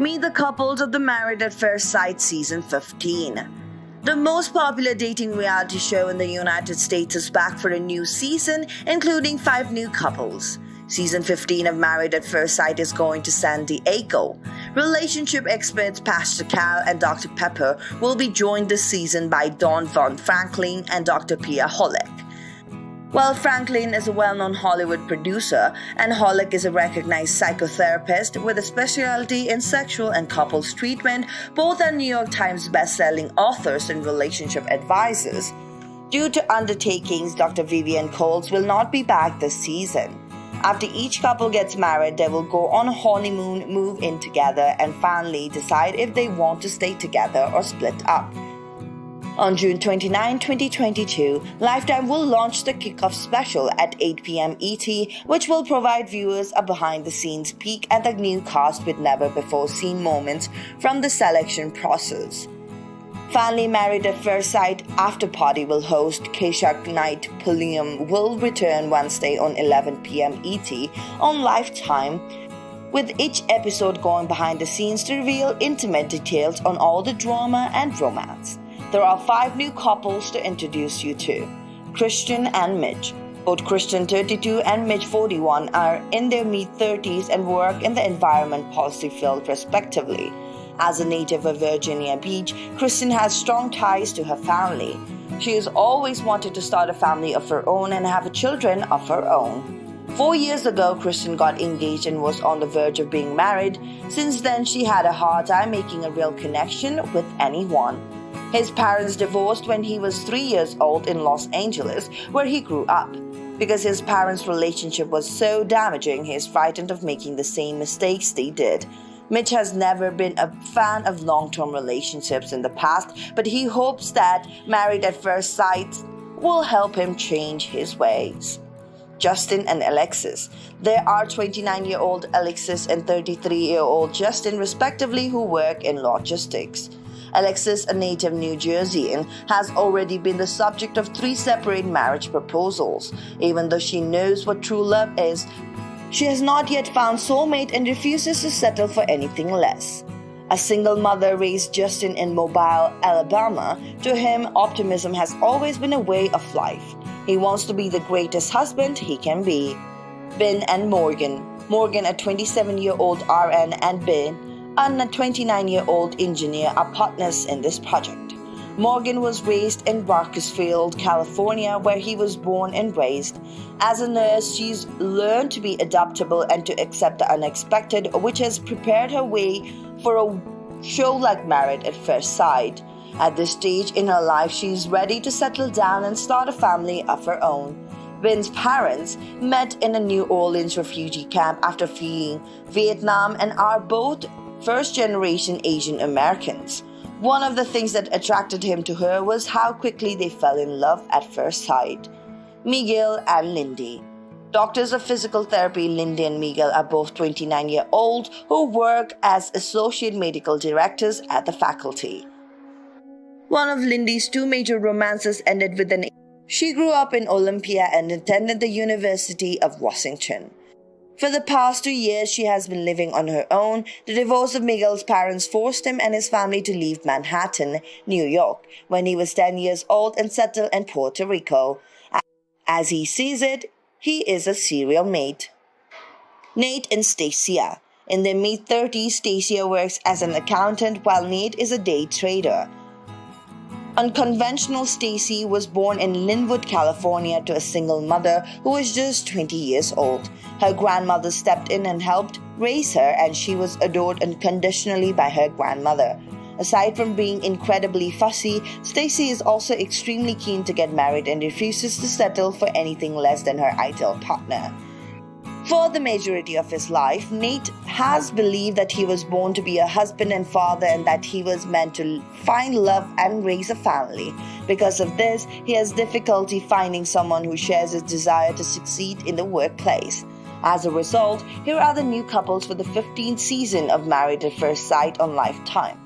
Meet the couples of the Married at First Sight Season 15. The most popular dating reality show in the United States is back for a new season, including 5 new couples. Season 15 of Married at First Sight is going to San Diego. Relationship experts Pastor Cal and Dr. Pepper will be joined this season by Dawn Von Franklin and Dr. Pia Hollick. While Franklin is a well-known Hollywood producer and Hollick is a recognized psychotherapist with a specialty in sexual and couples treatment, both are New York Times best-selling authors and relationship advisors. Due to undertakings, Dr. Vivian Coles will not be back this season. After each couple gets married, they will go on a honeymoon, move in together, and finally decide if they want to stay together or split up. On June 29, 2022, Lifetime will launch the kickoff special at 8 p.m. ET, which will provide viewers a behind-the-scenes peek at the new cast with never-before-seen moments from the selection process. Finally, Married at First Sight After Party will host Keshak Night Pulliam will return Wednesday on 11 p.m. ET on Lifetime, with each episode going behind the scenes to reveal intimate details on all the drama and romance. There are 5 new couples to introduce you to: Christian and Mitch. Both Christian 32 and Mitch 41 are in their mid-30s and work in the environment policy field respectively. As a native of Virginia Beach, Christian has strong ties to her family. She has always wanted to start a family of her own and have children of her own. 4 years ago, Christian got engaged and was on the verge of being married. Since then, she had a hard time making a real connection with anyone. His parents divorced when he was 3 years old in Los Angeles, where he grew up. Because his parents' relationship was so damaging, he is frightened of making the same mistakes they did. Mitch has never been a fan of long-term relationships in the past, but he hopes that Married at First Sight will help him change his ways. Justin and Alexis. There are 29-year-old Alexis and 33-year-old Justin, respectively, who work in logistics. Alexis, a native New Jerseyan, has already been the subject of 3 separate marriage proposals. Even though she knows what true love is, she has not yet found soulmate and refuses to settle for anything less. A single mother raised Justin in Mobile, Alabama. To him, optimism has always been a way of life. He wants to be the greatest husband he can be. Ben and Morgan. Morgan, a 27-year-old RN, and Ben, a 29-year-old engineer, are partners in this project. Morgan was raised in Bakersfield, California, where he was born and raised. As a nurse, she's learned to be adaptable and to accept the unexpected, which has prepared her way for a show like Married at First Sight. At this stage in her life, she's ready to settle down and start a family of her own. Ben's parents met in a New Orleans refugee camp after fleeing Vietnam and are both first-generation Asian Americans. One of the things that attracted him to her was how quickly they fell in love at first sight. Miguel and Lindsey. Doctors of physical therapy Lindsey and Miguel are both 29-year-old who work as associate medical directors at the faculty. One of Lindsey's 2 major romances ended with an. She grew up in Olympia and attended the University of Washington. For the past 2 years, she has been living on her own. The divorce of Miguel's parents forced him and his family to leave Manhattan, New York, when he was 10 years old and settle in Puerto Rico. As he sees it, he is a serial mate. Nate and Stacia. In their mid-30s, Stacia works as an accountant while Nate is a day trader. Unconventional Stacy was born in Linwood, California to a single mother who was just 20 years old. Her grandmother stepped in and helped raise her, and she was adored unconditionally by her grandmother. Aside from being incredibly fussy, Stacy is also extremely keen to get married and refuses to settle for anything less than her ideal partner. For the majority of his life, Nate has believed that he was born to be a husband and father and that he was meant to find love and raise a family. Because of this, he has difficulty finding someone who shares his desire to succeed in the workplace. As a result, here are the new couples for the 15th season of Married at First Sight on Lifetime.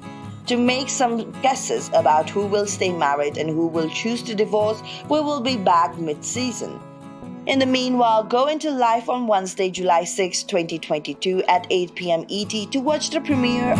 To make some guesses about who will stay married and who will choose to divorce, we will be back mid-season. In the meanwhile, go into live on Wednesday, July 6, 2022 at 8 p.m. ET to watch the premiere